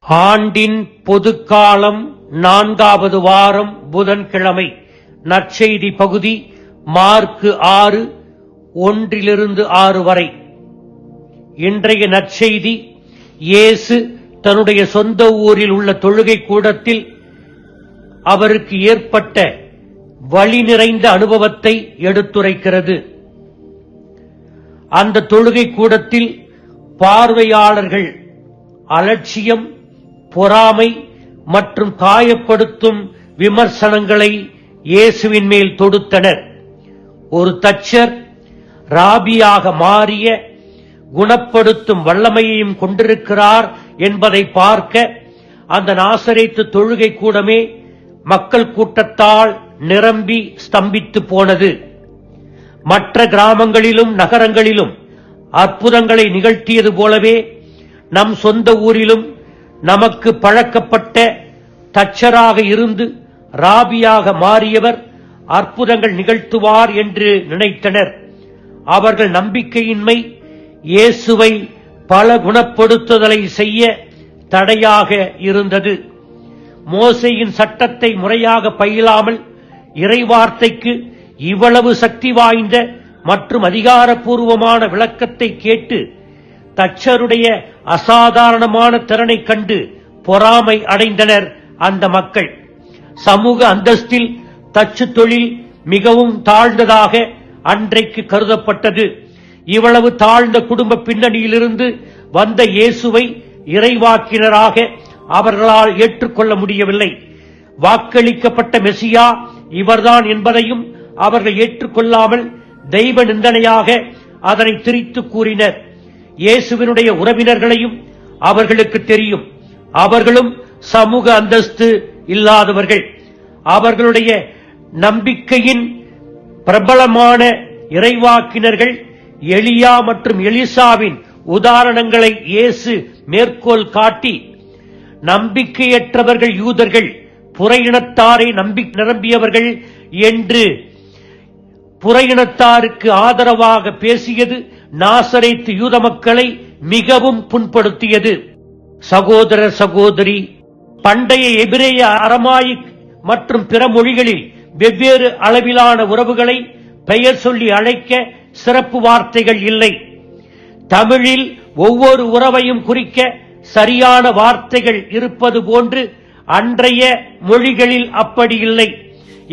ஆண்டின் பொதுக்காலம் 4வது வாரம் புதன்கிழமை. நற்செய்தி பகுதி மார்க்கு 6, 1-6 வரை. இன்றைய நற்செய்தி இயேசு தன்னுடைய சொந்த ஊரில் உள்ள தொழுகை கூடத்தில் அவருக்கு ஏற்பட்ட வலி நிறைந்த அனுபவத்தை எடுத்துரைக்கிறது. அந்த தொழுகை கூடத்தில் பார்வையாளர்கள் அலட்சியம், பொறாமை மற்றும் காயப்படுத்தும் விமர்சனங்களை இயேசுவின் மேல் தொடுத்தனர். ஒரு தச்சர் ராபியாக மாறிய குணப்படுத்தும் வல்லமையையும் கொண்டிருக்கிறார் என்பதை பார்க்க அந்த நாசரேத்து தொழுகை கூடமே மக்கள் கூட்டத்தால் நிரம்பி ஸ்தம்பித்து போனது. மற்ற கிராமங்களிலும் நகரங்களிலும் அற்புதங்களை நிகழ்த்தியது போலவே நம் சொந்த ஊரிலும் நமக்கு பழக்கப்பட்ட தச்சராக இருந்து ராபியாக மாறியவர் அற்புதங்கள் நிகழ்த்துவார் என்று நினைத்தனர். அவர்கள் நம்பிக்கையின்மை இயேசுவை பல குணப்படுத்துதலை செய்ய தடையாக இருந்தது. மோசேயின் சட்டத்தை முறையாக பயிலாமல் இறைவார்த்தைக்கு இவ்வளவு சக்தி வாய்ந்த மற்றும் அதிகாரப்பூர்வமான விளக்கத்தை கேட்டு தச்சருடைய அசாதாரணமான திறனை கண்டு பொறாமை அடைந்தனர் அந்த மக்கள். சமூக அந்தஸ்தில் தச்சு தொழில் மிகவும் தாழ்ந்ததாக அன்றைக்கு கருதப்பட்டது. இவ்வளவு தாழ்ந்த குடும்ப பின்னணியிலிருந்து வந்த இயேசுவை இறைவாக்கினராக அவர்களால் ஏற்றுக்கொள்ள முடியவில்லை. வாக்களிக்கப்பட்ட மெசியா இவர்தான் என்பதையும் அவர்கள் ஏற்றுக்கொள்ளாமல் தெய்வ நிந்தனையாக அதனை திரித்து கூறினர். இயேசுவினுடைய உறவினர்களையும் அவர்களுக்கு தெரியும். அவர்களும் சமூக அந்தஸ்து இல்லாதவர்கள். அவர்களுடைய நம்பிக்கையின் பிரபலமான இறைவாக்கினர்கள் எலியா மற்றும் எலிசாவின் உதாரணங்களை இயேசு மேற்கோள் காட்டி, நம்பிக்கையற்றவர்கள் யூதர்கள், புற இனத்தாரை நிரம்பியவர்கள் என்று புற இனத்தாருக்கு ஆதரவாக பேசியது நாசரேத்து யூத மக்களை மிகவும் புண்படுத்தியது. சகோதர சகோதரி, பண்டைய எபிரேய, அரமாயிக் மற்றும் பிற மொழிகளில் வெவ்வேறு அளவிலான உறவுகளை பெயர் சொல்லி அழைக்க சிறப்பு வார்த்தைகள் இல்லை. தமிழில் ஒவ்வொரு உறவையும் குறிக்க சரியான வார்த்தைகள் இருப்பது போன்று அன்றைய மொழிகளில் அப்படி இல்லை.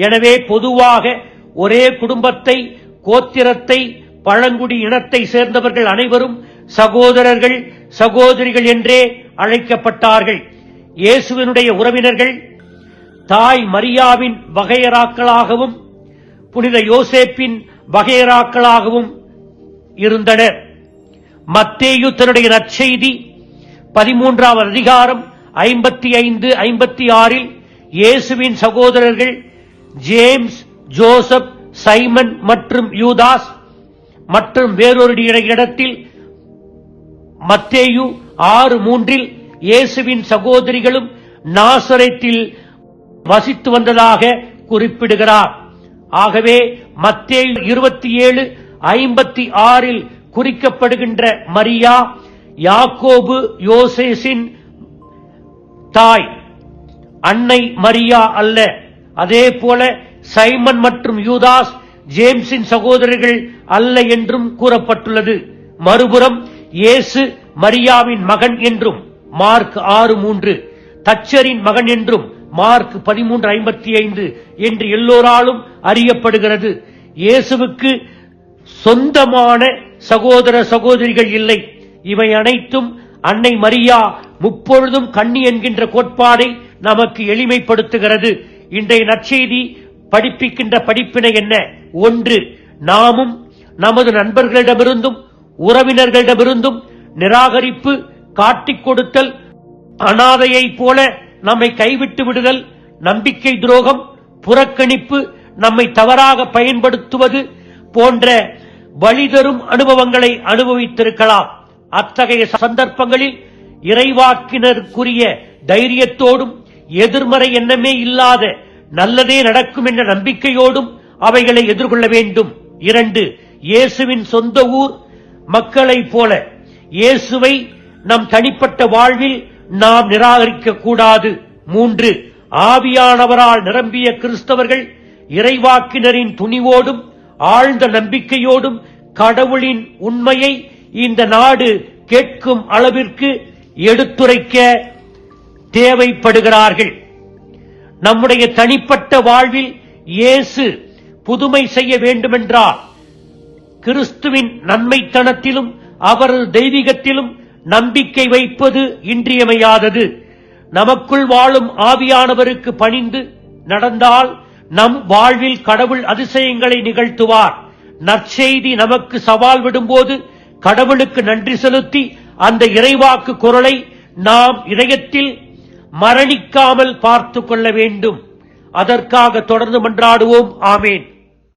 எனவே பொதுவாக ஒரே குடும்பத்தை, கோத்திரத்தை, பழங்குடி இனத்தை சேர்ந்தவர்கள் அனைவரும் சகோதரர்கள், சகோதரிகள் என்றே அழைக்கப்பட்டார்கள். இயேசுவினுடைய உறவினர்கள் தாய் மரியாவின் வகையராக்களாகவும் புனித யோசேப்பின் வகையராக்களாகவும் இருந்தனர். மத்தேயு தன்னுடைய நற்செய்தி 13வது அதிகாரம் 55-56 இயேசுவின் சகோதரர்கள் ஜேம்ஸ், ஜோசப், சைமன் மற்றும் யூதாஸ் மற்றும் வேறொரு இடத்தில் மத்தேயு 6:3 இயேசுவின் சகோதரிகளும் நாசரேத்தில் வசித்து வந்ததாக குறிப்பிடுகிறார். ஆகவே மத்தேயு 27:56 குறிக்கப்படுகின்ற மரியா யாக்கோபு, யோசேசின் தாய், அன்னை மரியா அல்ல. அதே போல சைமன் மற்றும் யூதாஸ் ஜேம்ஸின் சகோதரர்கள் அல்ல என்றும் கூறப்பட்டுள்ளது. மறுபுறம் இயேசு மரியாவின் மகன் என்றும் மார்க் 6:3, தச்சரின் மகன் என்றும் மார்க் 13:55 என்று எல்லோராலும் அறியப்படுகிறது. இயேசுவுக்கு சொந்தமான சகோதர சகோதரிகள் இல்லை. இவை அனைத்தும் அன்னை மரியா முப்பொழுதும் கன்னி என்கின்ற கோட்பாடை நமக்கு எளிமைப்படுத்துகிறது. இன்றைய நற்செய்தி படிப்பிக்கின்ற படிப்பினை என்ன? 1. நாமும் நமது நண்பர்களிடமிருந்தும் உறவினர்களிடமிருந்தும் நிராகரிப்பு, காட்டிக் கொடுத்தல், அனாதையைப் போல நம்மை கைவிட்டு விடுதல், நம்பிக்கை துரோகம், புறக்கணிப்பு, நம்மை தவறாக பயன்படுத்துவது போன்ற வழிதரும் அனுபவங்களை அனுபவித்திருக்கலாம். அத்தகைய சந்தர்ப்பங்களில் இறைவாக்கினருக்குரிய தைரியத்தோடும் எதிர்மறை எண்ணமே இல்லாத நல்லதே நடக்கும் என்ற நம்பிக்கையோடும் அவைகளை எதிர்கொள்ள வேண்டும். 2. இயேசுவின் சொந்த ஊர் மக்களைப் போல இயேசுவை நம் தனிப்பட்ட வாழ்வில் நாம் நிராகரிக்க கூடாது. 3. ஆவியானவரால் நிரம்பிய கிறிஸ்தவர்கள் இறைவாக்கினரின் துணிவோடும் ஆழ்ந்த நம்பிக்கையோடும் கடவுளின் உண்மையை இந்த நாடு கேட்கும் அளவிற்கு எடுத்துரைக்க தேவைப்படுகிறார்கள். நம்முடைய தனிப்பட்ட வாழ்வில் இயேசு புதுமை செய்ய வேண்டுமென்றால் கிறிஸ்துவின் நன்மைத்தனத்திலும் அவரது தெய்வீகத்திலும் நம்பிக்கை வைப்பது இன்றியமையாதது. நமக்குள் வாழும் ஆவியானவருக்கு பணிந்து நடந்தால் நம் வாழ்வில் கடவுள் அதிசயங்களை நிகழ்த்துவார். நற்செய்தி நமக்கு சவால் விடும்போது கடவுளுக்கு நன்றி செலுத்தி அந்த இறைவாக்கு குரலை நாம் இதயத்தில் மரணிக்காமல் பார்த்துக் கொள்ள வேண்டும். அதற்காக தொடர்ந்து மன்றாடுவோம். ஆமேன்.